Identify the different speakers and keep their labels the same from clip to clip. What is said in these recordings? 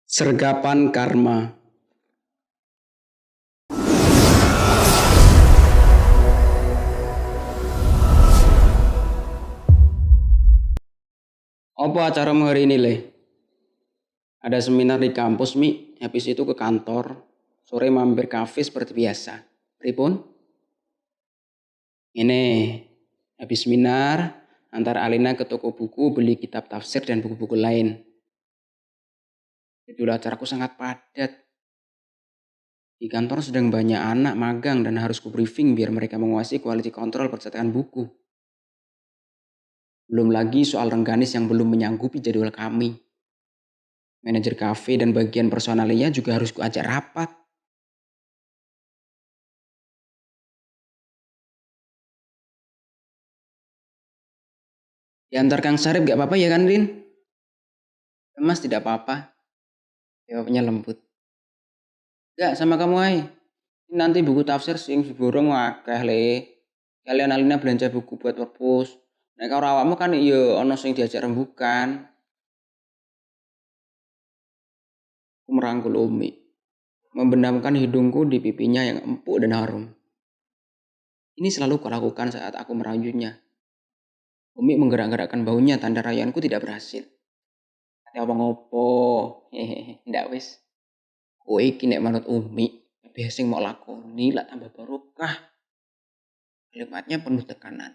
Speaker 1: Sergapan Karma. Apa acaramu hari ini, Le? Ada seminar di kampus, Mi. Habis itu ke kantor. Sore mampir kafe seperti biasa. Pripun? Ini, habis seminar, antar Alina ke toko buku beli kitab tafsir dan buku-buku lain. Jadwal acaraku sangat padat. Di kantor sedang banyak anak magang dan harus ku briefing biar mereka menguasai quality control percetakan buku. Belum lagi soal rengganis yang belum menyanggupi jadwal kami. Manajer kafe dan bagian personalnya juga harus kuajak rapat. Diantar Kang Sarip gak apa-apa ya kan, Rin? Mas tidak apa-apa. Jawabnya lembut. Gak sama kamu ay. Nanti buku tafsir sing diborong akeh le. Kalian Alina belanja buku buat perpus. Nek ora awakmu kan iya ana sing diajak rembukan. Aku merangkul Umi. Membenamkan hidungku di pipinya yang empuk dan harum. Ini selalu kulakukan saat aku merayunya. Umi menggerak-gerakkan baunya tanda rayuanku tidak berhasil. Kata apa ngopo? Hehehe, ndak wis. Kowe iki nek manut Umi, kabeh sing mau lakoni lak tambah barokah. Kalimatnya penuh tekanan.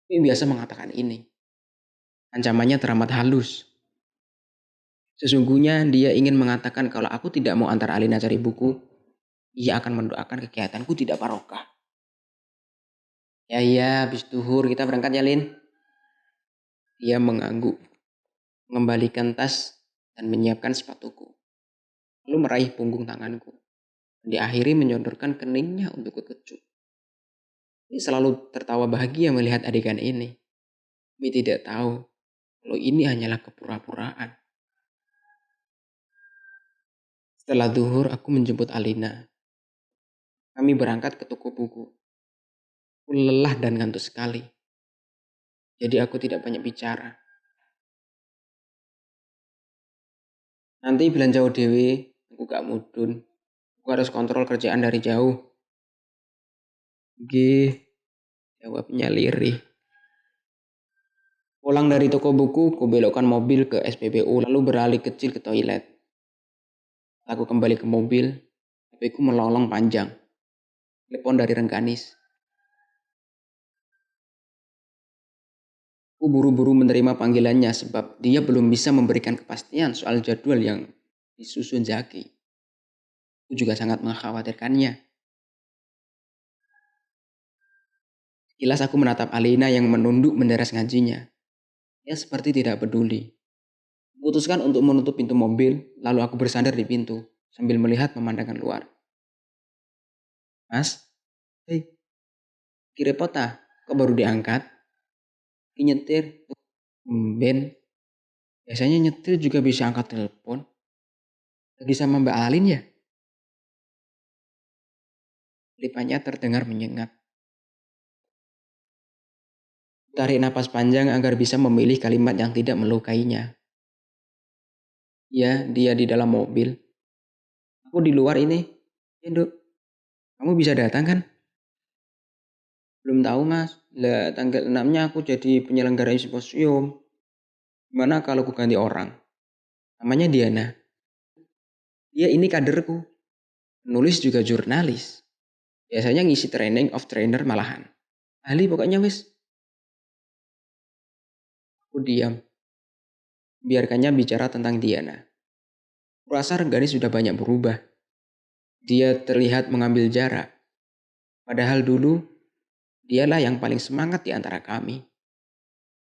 Speaker 1: Umi biasa mengatakan ini. Ancamannya teramat halus. Sesungguhnya dia ingin mengatakan kalau aku tidak mau antar Alina cari buku, ia akan mendoakan kegiatanku tidak barokah. Ya, habis duhur kita berangkat ya, Lin. Dia mengangguk, mengembalikan tas dan menyiapkan sepatuku. Lalu meraih punggung tanganku. Diakhiri menyodorkan keningnya untuk kekecut. Ini selalu tertawa bahagia melihat adegan ini. Tapi tidak tahu kalau ini hanyalah kepura-puraan. Setelah duhur aku menjemput Alina. Kami berangkat ke toko buku. Aku lelah dan ngantuk sekali. Jadi aku tidak banyak bicara. Nanti belanja dewe, aku gak mudun. Aku harus kontrol kerjaan dari jauh. Gih, jawabnya lirih. Pulang dari toko buku, ku belokkan mobil ke SPBU lalu beralih kecil ke toilet. Aku kembali ke mobil, HP-ku melolong panjang. Telepon dari Rengganis. Aku buru-buru menerima panggilannya sebab dia belum bisa memberikan kepastian soal jadwal yang disusun Zaki. Aku juga sangat mengkhawatirkannya. Sekilas aku menatap Alina yang menunduk menderes ngajinya. Dia seperti tidak peduli. Putuskan untuk menutup pintu mobil, lalu aku bersandar di pintu sambil melihat pemandangan luar. Mas, hei, kira pota, kok baru diangkat? Nyetir, Ben. Biasanya nyetir juga bisa angkat telepon. Lagi sama Mbak Alin ya? Lipanya terdengar menyengat. Tarik napas panjang agar bisa memilih kalimat yang tidak melukainya. Ya, dia di dalam mobil. Aku di luar ini. Ya, Dok. Kamu bisa datang kan? Belum tahu, Mas. Lah, tanggal 6-nya aku jadi penyelenggara simposium. Gimana kalau aku ganti orang? Namanya Diana. Dia ini kaderku. Nulis juga jurnalis. Biasanya ngisi training of trainer malahan. Ahli pokoknya wis. Aku diam. Biarkannya bicara tentang Diana. Kurasa Rengganis sudah banyak berubah. Dia terlihat mengambil jarak. Padahal dulu, dialah yang paling semangat di antara kami.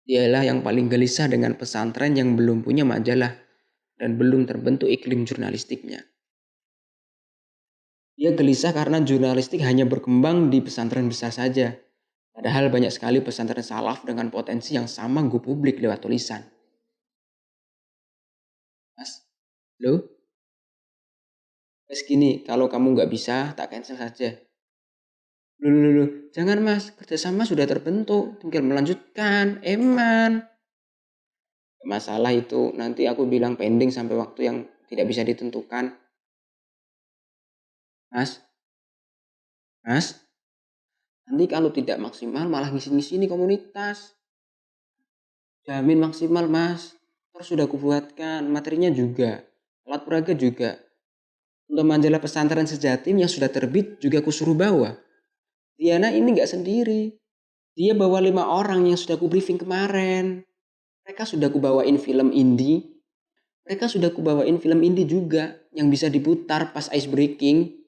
Speaker 1: Dialah yang paling gelisah dengan pesantren yang belum punya majalah dan belum terbentuk iklim jurnalistiknya. Dia gelisah karena jurnalistik hanya berkembang di pesantren besar saja. Padahal banyak sekali pesantren salaf dengan potensi yang sama go publik lewat tulisan. Mas, lo? Wes gini, kalau kamu nggak bisa, tak cancel saja. Loh, jangan mas, kerjasama sudah terbentuk, tinggal melanjutkan, eman. Masalah itu nanti aku bilang pending sampai waktu yang tidak bisa ditentukan. Mas, Mas, nanti kalau tidak maksimal malah ngisi-ngisi nih komunitas. Jamin maksimal Mas. Terus sudah kubuatkan, materinya juga. Alat peraga juga. Untuk majalah pesantren sejatim yang sudah terbit juga aku suruh bawa. Diana ini gak sendiri. Dia bawa 5 orang yang sudah aku briefing kemarin. Mereka sudah aku bawain film indie. Mereka sudah aku bawain film indie juga yang bisa diputar pas ice breaking.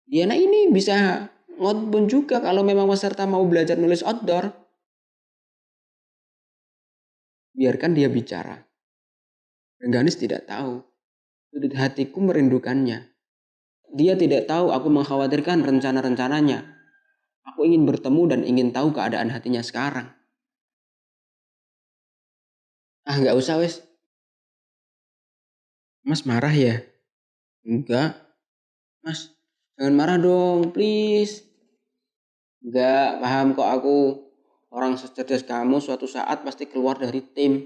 Speaker 1: Diana ini bisa ngodbun juga kalau memang peserta mau belajar nulis outdoor. Biarkan dia bicara. Rengganis tidak tahu. Sudut hatiku merindukannya. Dia tidak tahu aku mengkhawatirkan rencana-rencananya. Aku ingin bertemu dan ingin tahu keadaan hatinya sekarang. Ah, nggak usah wes. Mas marah ya? Enggak. Mas, jangan marah dong, please. Enggak, paham kok aku. Orang secerdas kamu suatu saat pasti keluar dari tim.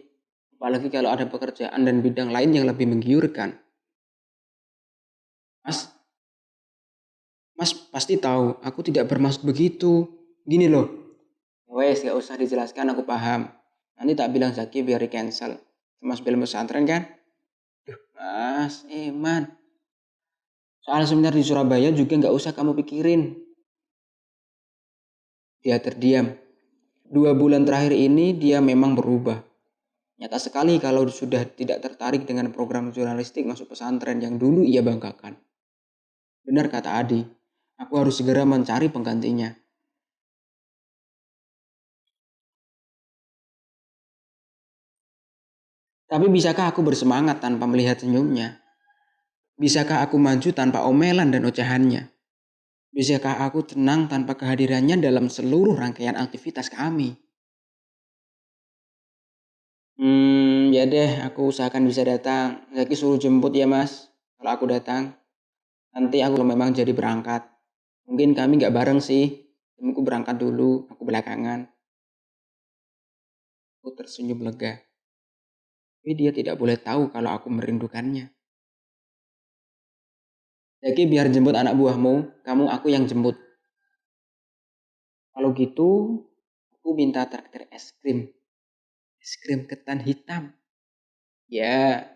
Speaker 1: Apalagi kalau ada pekerjaan dan bidang lain yang lebih menggiurkan. Mas pasti tahu, aku tidak bermaksud begitu. Gini loh. Wes, gak usah dijelaskan, aku paham. Nanti tak bilang Zaki biar di cancel. Mas film pesantren kan? Duh, Mas, Eman. Soal seminar di Surabaya juga gak usah kamu pikirin. Dia terdiam. 2 bulan terakhir ini dia memang berubah. Nyata sekali kalau sudah tidak tertarik dengan program jurnalistik masuk pesantren yang dulu ia banggakan. Benar kata Adi, aku harus segera mencari penggantinya. Tapi bisakah aku bersemangat tanpa melihat senyumnya? Bisakah aku maju tanpa omelan dan ocehannya? Bisakah aku tenang tanpa kehadirannya dalam seluruh rangkaian aktivitas kami? Ya deh, aku usahakan bisa datang. Zaki suruh jemput ya mas. Kalau aku datang, nanti aku memang jadi berangkat. Mungkin kami gak bareng sih. Aku berangkat dulu, aku belakangan. Aku tersenyum lega. Tapi dia tidak boleh tahu kalau aku merindukannya. Zaki biar jemput anak buahmu, kamu aku yang jemput. Kalau gitu, aku minta traktir es krim. Es krim ketan hitam. Ya,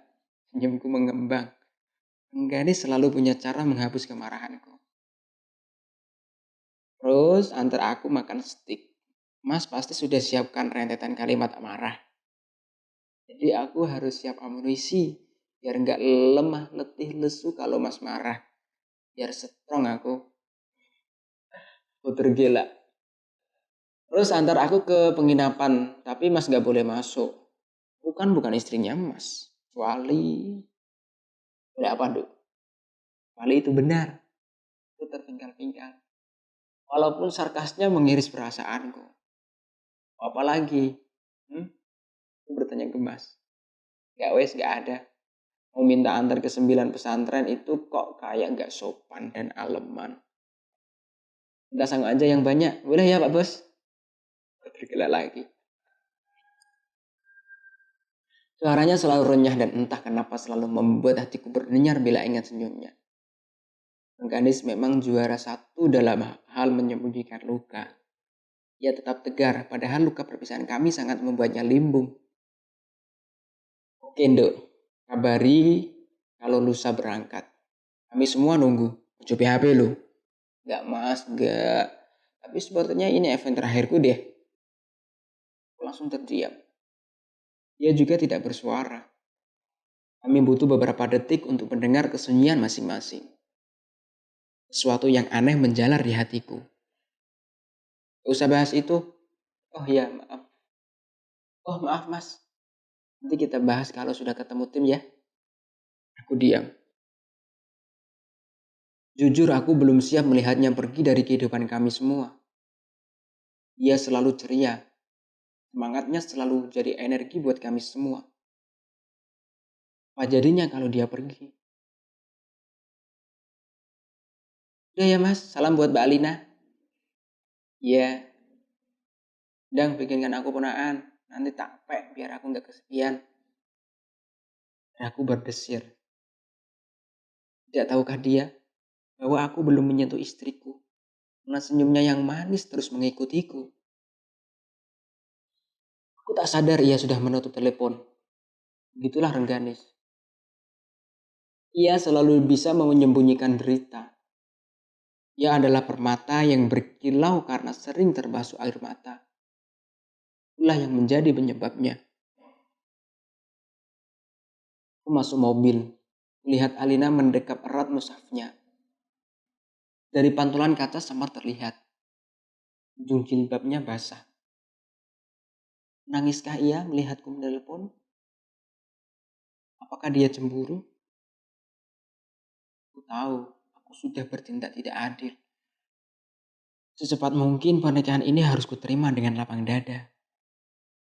Speaker 1: senyumku mengembang. Gadis selalu punya cara menghapus kemarahanku. Terus antar aku makan steak. Mas pasti sudah siapkan rentetan kalimat amarah. Jadi aku harus siap amunisi. Biar nggak lemah, letih, lesu kalau mas marah. Biar strong aku. Aku tergila. Terus antar aku ke penginapan. Tapi mas nggak boleh masuk. Aku kan bukan istrinya mas. Wali. Udah apa, Duk? Wali itu benar. Itu tertinggal-tinggal. Walaupun sarkasnya mengiris perasaanku. Apa lagi? Aku bertanya gemas. Gak wes, gak ada. Mau minta antar ke 9 pesantren itu kok kayak gak sopan dan aleman. Minta sang aja yang banyak. Boleh ya Pak Bos? Tergila lagi. Suaranya selalu renyah dan entah kenapa selalu membuat hatiku berdenyar bila ingat senyumnya. Gadis memang juara satu dalam hal menyembunyikan luka. Ia tetap tegar, padahal luka perpisahan kami sangat membuatnya limbung. Oke, Nduk. Kabari kalau lusa berangkat. Kami semua nunggu. Coba HP lu. Gak mas, gak. Tapi sepertinya ini event terakhirku deh. Aku langsung terdiam. Dia juga tidak bersuara. Kami butuh beberapa detik untuk mendengar kesunyian masing-masing. Sesuatu yang aneh menjalar di hatiku. Gak usah bahas itu. Oh iya, maaf. Oh maaf mas. Nanti kita bahas kalau sudah ketemu tim ya. Aku diam. Jujur aku belum siap melihatnya pergi dari kehidupan kami semua. Dia selalu ceria. Semangatnya selalu jadi energi buat kami semua. Apa jadinya kalau dia pergi? Udah ya mas, salam buat Mbak Alina. Iya. Dang bikinkan aku ponaan. Nanti tak pek biar aku gak kesepian. Aku berdesir. Tidak tahukah dia bahwa aku belum menyentuh istriku, karena senyumnya yang manis terus mengikutiku. Aku tak sadar ia sudah menutup telepon. Begitulah Rengganis. Ia selalu bisa menyembunyikan derita. Ia adalah permata yang berkilau karena sering terbasuh air mata. Itulah yang menjadi penyebabnya. Aku masuk mobil, melihat Alina mendekap erat mushafnya. Dari pantulan kaca samar terlihat. Ujung jilbabnya basah. Nangiskah ia melihatku menelpon? Apakah dia cemburu? Aku tahu, aku sudah bertindak tidak adil. Secepat mungkin pernikahan ini harus kuterima dengan lapang dada.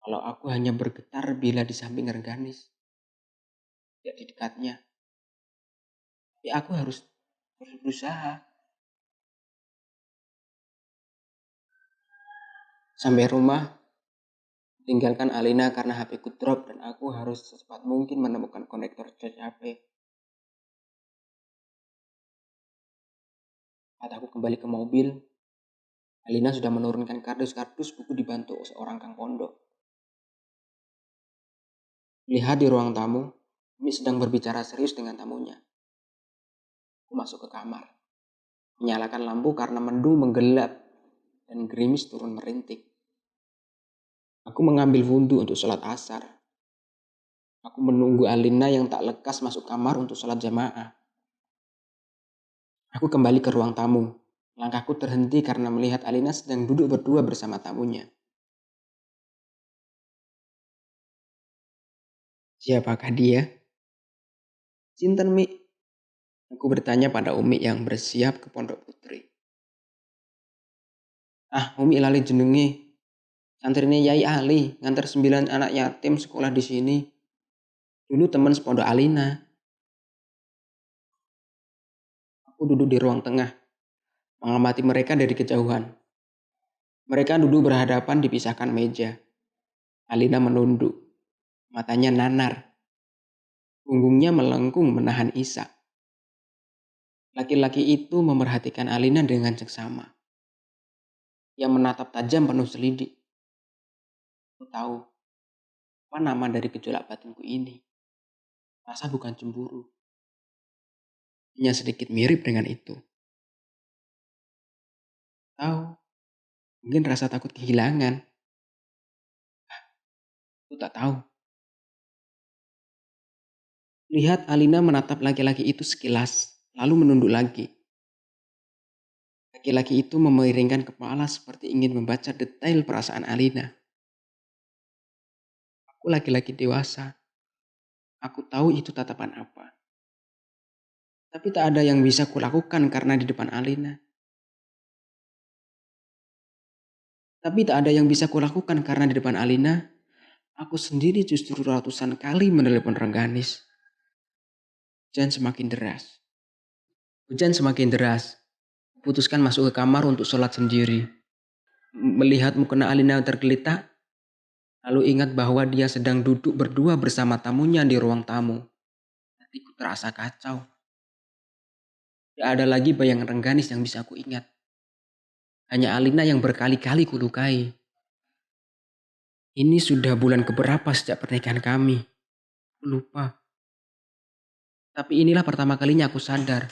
Speaker 1: Kalau aku hanya bergetar bila di samping Rengganis, tidak di dekatnya. Tapi aku harus berusaha. Sampai rumah, tinggalkan Alina karena HP-ku drop dan aku harus secepat mungkin menemukan konektor charge HP. Saat aku kembali ke mobil, Alina sudah menurunkan kardus-kardus buku dibantu seorang kang pondok. Lihat di ruang tamu, Umi sedang berbicara serius dengan tamunya. Aku masuk ke kamar, menyalakan lampu karena mendung menggelap dan gerimis turun merintik. Aku mengambil wudhu untuk sholat asar. Aku menunggu Alina yang tak lekas masuk kamar untuk sholat jamaah. Aku kembali ke ruang tamu. Langkahku terhenti karena melihat Alina sedang duduk berdua bersama tamunya. Siapakah dia? Sinten Mi? Aku bertanya pada Umi yang bersiap ke pondok putri. Umi lali jenenge. Santrine Yai Ali, nganter 9 anak yatim sekolah di sini. Dulu teman sepondok Alina. Aku duduk di ruang tengah, mengamati mereka dari kejauhan. Mereka duduk berhadapan dipisahkan meja. Alina menunduk, matanya nanar. Punggungnya melengkung menahan isak. Laki-laki itu memerhatikan Alina dengan seksama. Ia menatap tajam penuh selidik. Aku tahu, apa nama dari gejolak batinku ini? Rasa bukan cemburu. Hanya sedikit mirip dengan itu. Tahu, mungkin rasa takut kehilangan. Aku tak tahu. Lihat Alina menatap laki-laki itu sekilas, lalu menunduk lagi. Laki-laki itu memiringkan kepala seperti ingin membaca detail perasaan Alina. Aku laki-laki dewasa. Aku tahu itu tatapan apa. Tapi tak ada yang bisa kulakukan karena di depan Alina. Aku sendiri justru ratusan kali menelepon Rengganis. Hujan semakin deras. Putuskan masuk ke kamar untuk sholat sendiri. Melihat mukena Alina tergeletak, lalu ingat bahwa dia sedang duduk berdua bersama tamunya di ruang tamu. Hatiku terasa kacau. Tidak ada lagi bayangan Rengganis yang bisa aku ingat. Hanya Alina yang berkali-kali kulukai. Ini sudah bulan keberapa sejak pernikahan kami. Aku lupa. Tapi inilah pertama kalinya aku sadar.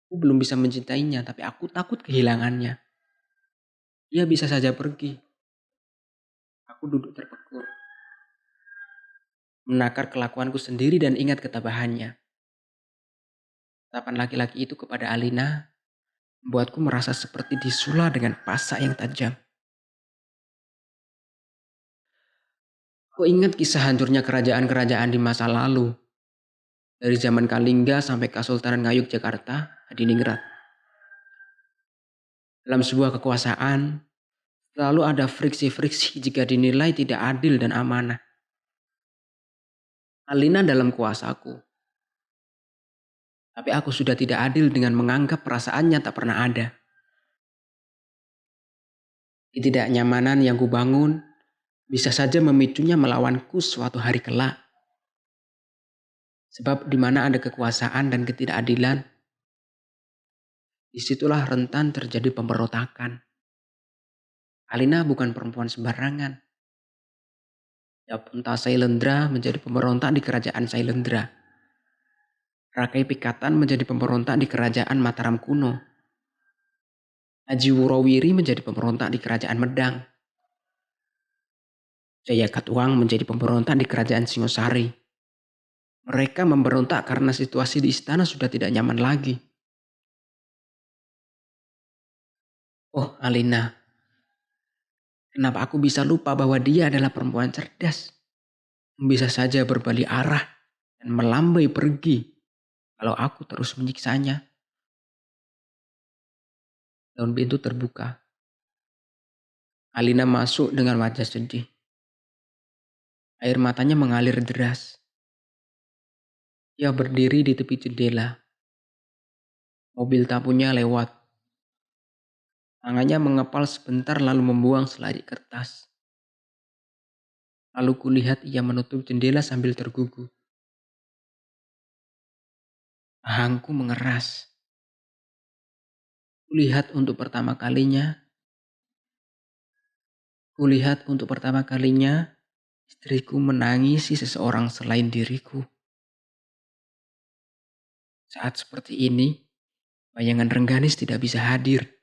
Speaker 1: Aku belum bisa mencintainya, tapi aku takut kehilangannya. Dia bisa saja pergi. Aku duduk terpekur. Menakar kelakuanku sendiri dan ingat ketabahannya. Tatapan laki-laki itu kepada Alina membuatku merasa seperti disula dengan pasak yang tajam. Aku ingat kisah hancurnya kerajaan-kerajaan di masa lalu. Dari zaman Kalingga sampai Kesultanan Ngayuk Jakarta, Hadiningrat. Dalam sebuah kekuasaan, selalu ada friksi-friksi jika dinilai tidak adil dan amanah. Alina dalam kuasaku. Tapi aku sudah tidak adil dengan menganggap perasaannya tak pernah ada. Ketidaknyamanan yang kubangun bisa saja memicunya melawanku suatu hari kelak. Sebab di mana ada kekuasaan dan ketidakadilan, disitulah rentan terjadi pemberontakan. Alina bukan perempuan sembarangan. Punta Sailendra menjadi pemberontak di kerajaan Sailendra. Rakai Pikatan menjadi pemberontak di kerajaan Mataram kuno. Haji Wurawiri menjadi pemberontak di kerajaan Medang. Jaya Katuang menjadi pemberontak di kerajaan Singosari. Mereka memberontak karena situasi di istana sudah tidak nyaman lagi. Oh Alina, kenapa aku bisa lupa bahwa dia adalah perempuan cerdas? Bisa saja berbalik arah dan melambai pergi kalau aku terus menyiksanya. Daun pintu terbuka. Alina masuk dengan wajah sedih. Air matanya mengalir deras. Ia berdiri di tepi jendela. Mobil tamunya lewat. Tangannya mengepal sebentar lalu membuang selari kertas. Lalu kulihat ia menutup jendela sambil tergugu. Rahangku mengeras. Kulihat untuk pertama kalinya istriku menangisi seseorang selain diriku. Saat seperti ini, bayangan Rengganis tidak bisa hadir.